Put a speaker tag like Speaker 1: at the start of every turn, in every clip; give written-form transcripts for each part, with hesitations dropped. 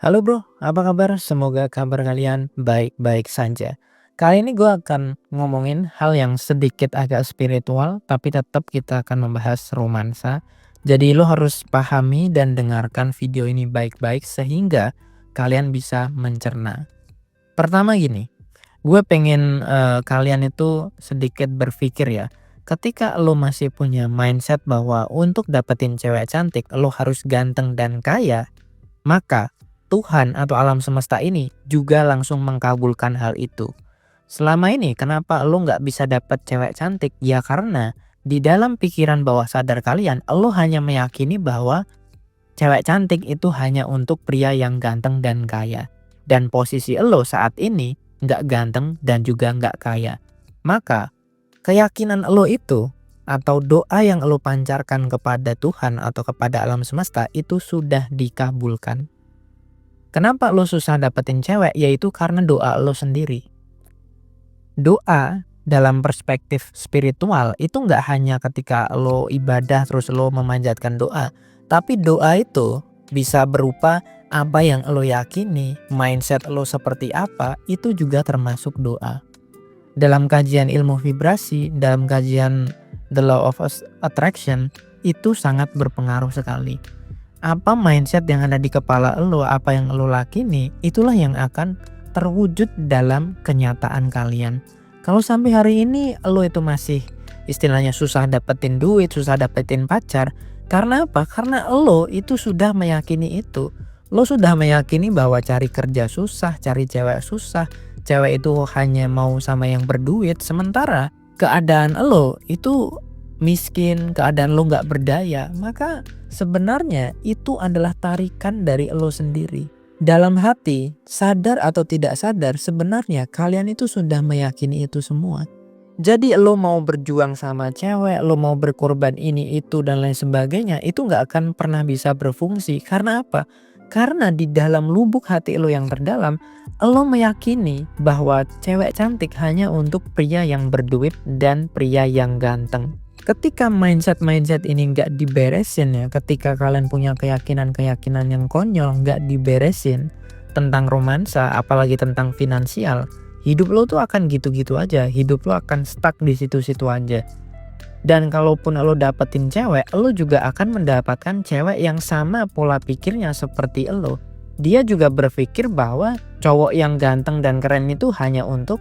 Speaker 1: Halo bro, apa kabar? Semoga kabar kalian baik-baik saja. Kali ini gue akan ngomongin hal yang sedikit agak spiritual, tapi tetap kita akan membahas romansa. Jadi lo harus pahami dan dengarkan video ini baik-baik sehingga kalian bisa mencerna. Pertama gini, gue pengen kalian itu sedikit berpikir ya. Ketika lo masih punya mindset bahwa untuk dapetin cewek cantik lo harus ganteng dan kaya, maka Tuhan atau alam semesta ini juga langsung mengkabulkan hal itu. Selama ini kenapa lo nggak bisa dapat cewek cantik? Ya karena di dalam pikiran bawah sadar kalian, lo hanya meyakini bahwa cewek cantik itu hanya untuk pria yang ganteng dan kaya. Dan posisi lo saat ini nggak ganteng dan juga nggak kaya. Maka keyakinan lo itu atau doa yang lo pancarkan kepada Tuhan atau kepada alam semesta itu sudah dikabulkan. Kenapa lo susah dapetin cewek? Yaitu karena doa lo sendiri. Doa dalam perspektif spiritual itu nggak hanya ketika lo ibadah terus lo memanjatkan doa. Tapi doa itu bisa berupa apa yang lo yakini, mindset lo seperti apa, itu juga termasuk doa. Dalam kajian ilmu vibrasi, dalam kajian The Law of Attraction, itu sangat berpengaruh sekali. Apa mindset yang ada di kepala lo, apa yang lo lakini, itulah yang akan terwujud dalam kenyataan kalian. Kalau sampai hari ini lo itu masih istilahnya susah dapetin duit, susah dapetin pacar, karena apa? Karena lo itu sudah meyakini itu. Lo sudah meyakini bahwa cari kerja susah, cari cewek susah, cewek itu hanya mau sama yang berduit, sementara keadaan lo itu miskin, keadaan lo nggak berdaya, maka sebenarnya itu adalah tarikan dari lo sendiri. Dalam hati, sadar atau tidak sadar, sebenarnya kalian itu sudah meyakini itu semua. Jadi lo mau berjuang sama cewek, lo mau berkorban ini itu dan lain sebagainya, itu nggak akan pernah bisa berfungsi. Karena apa? Karena di dalam lubuk hati lo yang terdalam, lo meyakini bahwa cewek cantik hanya untuk pria yang berduit dan pria yang ganteng. Ketika mindset ini nggak diberesin ya, ketika kalian punya keyakinan yang konyol nggak diberesin tentang romansa, apalagi tentang finansial, hidup lo tuh akan gitu-gitu aja, hidup lo akan stuck di situ-situ aja. Dan kalaupun lo dapetin cewek, lo juga akan mendapatkan cewek yang sama pola pikirnya seperti lo. Dia juga berpikir bahwa cowok yang ganteng dan keren itu hanya untuk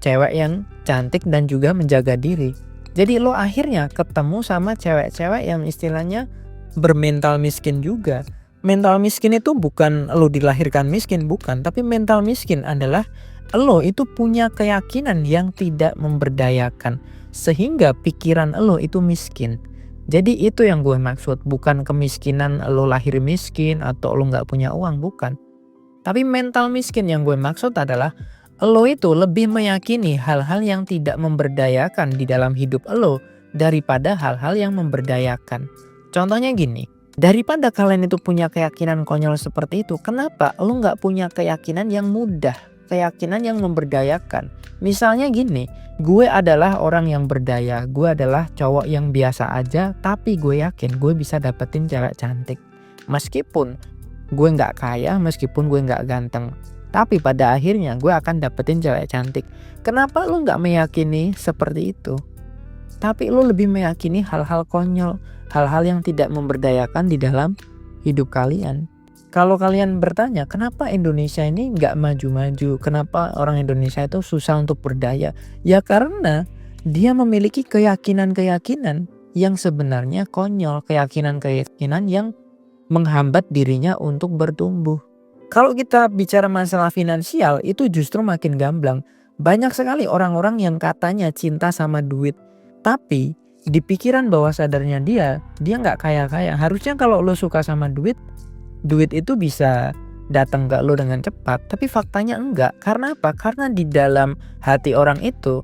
Speaker 1: cewek yang cantik dan juga menjaga diri. Jadi lo akhirnya ketemu sama cewek-cewek yang istilahnya bermental miskin juga. Mental miskin itu bukan lo dilahirkan miskin, bukan. Tapi mental miskin adalah lo itu punya keyakinan yang tidak memberdayakan. Sehingga pikiran lo itu miskin. Jadi itu yang gue maksud. Bukan kemiskinan lo lahir miskin atau lo gak punya uang, bukan. Tapi mental miskin yang gue maksud adalah lo itu lebih meyakini hal-hal yang tidak memberdayakan di dalam hidup lo daripada hal-hal yang memberdayakan. Contohnya gini, daripada kalian itu punya keyakinan konyol seperti itu, kenapa lo nggak punya keyakinan yang mudah, keyakinan yang memberdayakan? Misalnya gini, gue adalah orang yang berdaya, gue adalah cowok yang biasa aja, tapi gue yakin gue bisa dapetin cewek cantik. Meskipun gue nggak kaya, meskipun gue nggak ganteng, tapi pada akhirnya gue akan dapetin cewek cantik. Kenapa lo gak meyakini seperti itu? Tapi lo lebih meyakini hal-hal konyol, hal-hal yang tidak memberdayakan di dalam hidup kalian. Kalau kalian bertanya, kenapa Indonesia ini gak maju-maju? Kenapa orang Indonesia itu susah untuk berdaya? Ya karena dia memiliki keyakinan-keyakinan yang sebenarnya konyol. Keyakinan-keyakinan yang menghambat dirinya untuk bertumbuh. Kalau kita bicara masalah finansial, itu justru makin gamblang. Banyak sekali orang-orang yang katanya cinta sama duit, tapi di pikiran bawah sadarnya dia nggak kaya-kaya. Harusnya kalau lo suka sama duit itu bisa datang ke lo dengan cepat. Tapi faktanya enggak. Karena apa? Karena di dalam hati orang itu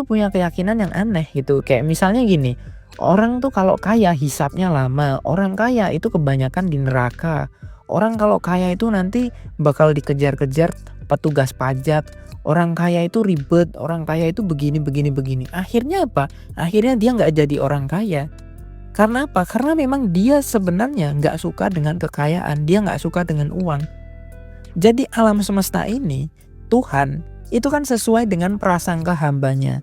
Speaker 1: punya keyakinan yang aneh gitu. Kayak misalnya gini, orang tuh kalau kaya hisapnya lama, orang kaya itu kebanyakan di neraka. Orang kalau kaya itu nanti bakal dikejar-kejar petugas pajak. Orang kaya itu ribet, orang kaya itu begini. Akhirnya apa? Akhirnya dia nggak jadi orang kaya. Karena apa? Karena memang dia sebenarnya nggak suka dengan kekayaan, dia nggak suka dengan uang. Jadi alam semesta ini, Tuhan, itu kan sesuai dengan prasangka hambanya.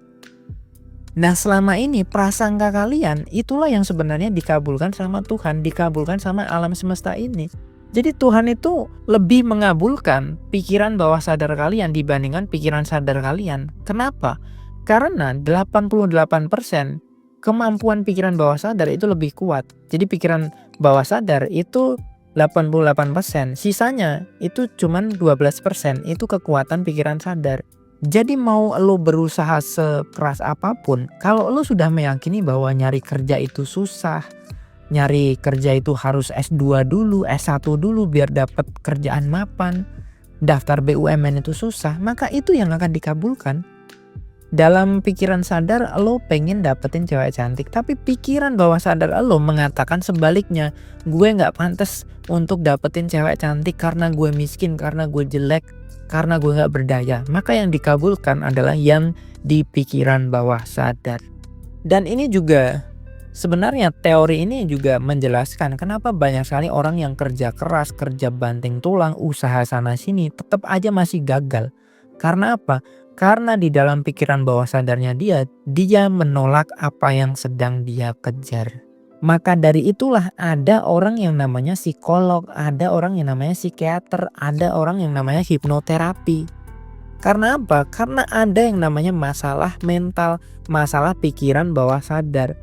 Speaker 1: Nah selama ini prasangka kalian itulah yang sebenarnya dikabulkan sama Tuhan, dikabulkan sama alam semesta ini. Jadi Tuhan itu lebih mengabulkan pikiran bawah sadar kalian dibandingkan pikiran sadar kalian. Kenapa? Karena 88% kemampuan pikiran bawah sadar itu lebih kuat. Jadi pikiran bawah sadar itu 88%, sisanya itu cuman 12%, itu kekuatan pikiran sadar. Jadi mau lo berusaha sekeras apapun, kalau lo sudah meyakini bahwa nyari kerja itu susah, nyari kerja itu harus S2 dulu, S1 dulu biar dapat kerjaan mapan, daftar BUMN itu susah, maka itu yang akan dikabulkan. Dalam pikiran sadar lo pengen dapetin cewek cantik, tapi pikiran bawah sadar lo mengatakan sebaliknya, gue gak pantas untuk dapetin cewek cantik karena gue miskin, karena gue jelek, karena gue gak berdaya. Maka yang dikabulkan adalah yang di pikiran bawah sadar. Dan ini juga sebenarnya teori ini juga menjelaskan kenapa banyak sekali orang yang kerja keras, kerja banting tulang, usaha sana sini tetap aja masih gagal. Karena apa? Karena di dalam pikiran bawah sadarnya dia menolak apa yang sedang dia kejar. Maka dari itulah ada orang yang namanya psikolog, ada orang yang namanya psikiater, ada orang yang namanya hipnoterapi. Karena apa? Karena ada yang namanya masalah mental, masalah pikiran bawah sadar.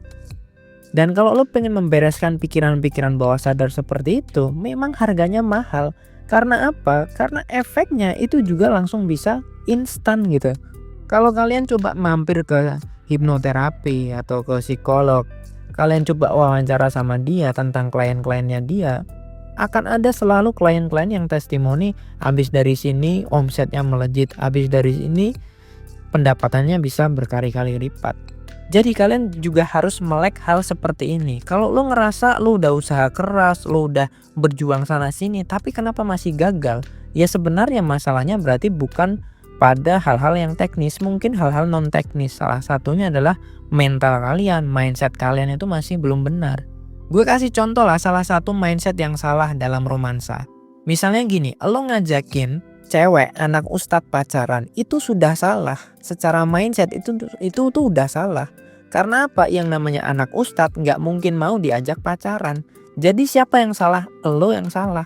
Speaker 1: Dan kalau lo pengen membereskan pikiran-pikiran bawah sadar seperti itu, memang harganya mahal. Karena apa? Karena efeknya itu juga langsung bisa instan gitu. Kalau kalian coba mampir ke hipnoterapi atau ke psikolog, kalian coba wawancara sama dia tentang klien-kliennya dia, akan ada selalu klien-klien yang testimoni habis dari sini omsetnya melejit, habis dari sini pendapatannya bisa berkali-kali lipat. Jadi kalian juga harus melek hal seperti ini. Kalau lo ngerasa lo udah usaha keras, lo udah berjuang sana sini, tapi kenapa masih gagal? Ya sebenarnya masalahnya berarti bukan pada hal-hal yang teknis, mungkin hal-hal non teknis. Salah satunya adalah mental kalian, mindset kalian itu masih belum benar. Gue kasih contoh lah salah satu mindset yang salah dalam romansa. Misalnya gini, lo ngajakin cewek anak ustadz pacaran itu sudah salah. Secara mindset itu tuh udah salah. Karena apa? Yang namanya anak ustadz nggak mungkin mau diajak pacaran. Jadi siapa yang salah? Lo yang salah.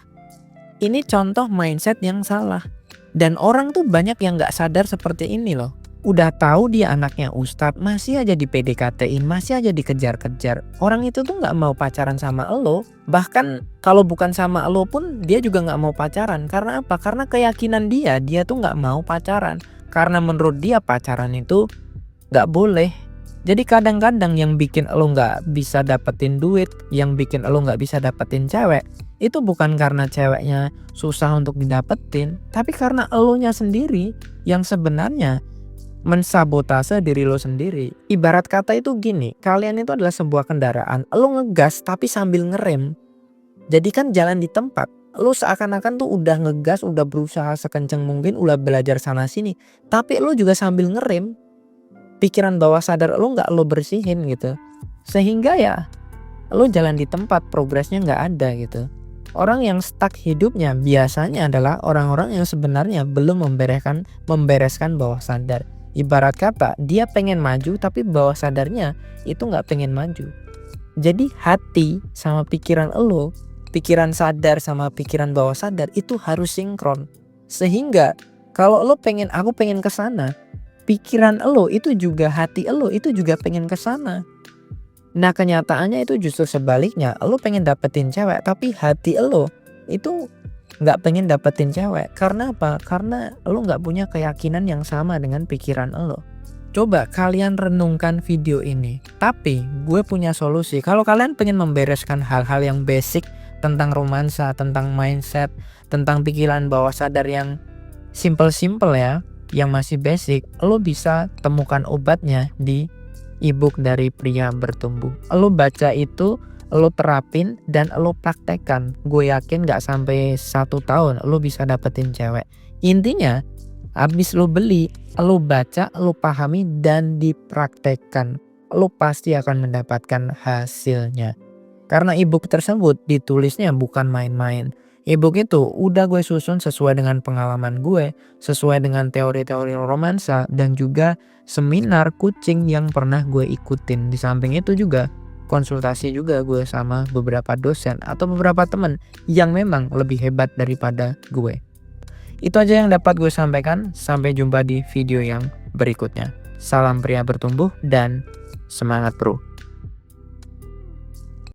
Speaker 1: Ini contoh mindset yang salah. Dan orang tuh banyak yang nggak sadar seperti ini loh. Udah tahu dia anaknya ustadz, masih aja di PDKT-in, masih aja dikejar-kejar. Orang itu tuh nggak mau pacaran sama lo. Bahkan kalau bukan sama lo pun dia juga nggak mau pacaran. Karena apa? Karena keyakinan dia tuh nggak mau pacaran. Karena menurut dia pacaran itu nggak boleh. Jadi kadang-kadang yang bikin lo nggak bisa dapetin duit, yang bikin lo nggak bisa dapetin cewek, itu bukan karena ceweknya susah untuk didapetin, tapi karena elonya sendiri yang sebenarnya mensabotase diri lo sendiri. Ibarat kata itu gini, kalian itu adalah sebuah kendaraan, lo ngegas tapi sambil ngerem. Jadi kan jalan di tempat, lo seakan-akan tuh udah ngegas, udah berusaha sekenceng mungkin, udah belajar sana sini, tapi lo juga sambil ngerem. Pikiran bawah sadar lo nggak lo bersihin gitu, sehingga ya lo jalan di tempat, progresnya nggak ada gitu. Orang yang stuck hidupnya biasanya adalah orang-orang yang sebenarnya belum membereskan bawah sadar. Ibarat kata dia pengen maju tapi bawah sadarnya itu nggak pengen maju. Jadi hati sama pikiran lo, pikiran sadar sama pikiran bawah sadar itu harus sinkron. Sehingga kalau lo pengen, aku pengen kesana, pikiran lo itu juga, hati lo itu juga pengen kesana. Nah kenyataannya itu justru sebaliknya, lo pengen dapetin cewek tapi hati lo itu gak pengen dapetin cewek. Karena apa? Karena lo gak punya keyakinan yang sama dengan pikiran lo. Coba kalian renungkan video ini. Tapi gue punya solusi. Kalau kalian pengen membereskan hal-hal yang basic tentang romansa, tentang mindset, tentang pikiran bawah sadar yang simple-simple ya, yang masih basic, lo bisa temukan obatnya di ebook dari Pria Bertumbuh. Lo baca itu, lo terapin dan lo praktekkan. Gue yakin gak sampai 1 tahun lo bisa dapetin cewek. Intinya habis lo beli, lo baca, lo pahami dan dipraktekkan, lo pasti akan mendapatkan hasilnya. Karena ebook tersebut ditulisnya bukan main-main. E-book itu udah gue susun sesuai dengan pengalaman gue, sesuai dengan teori-teori romansa, dan juga seminar kucing yang pernah gue ikutin. Di samping itu juga konsultasi juga gue sama beberapa dosen atau beberapa temen yang memang lebih hebat daripada gue. Itu aja yang dapat gue sampaikan. Sampai jumpa di video yang berikutnya. Salam pria bertumbuh dan semangat bro.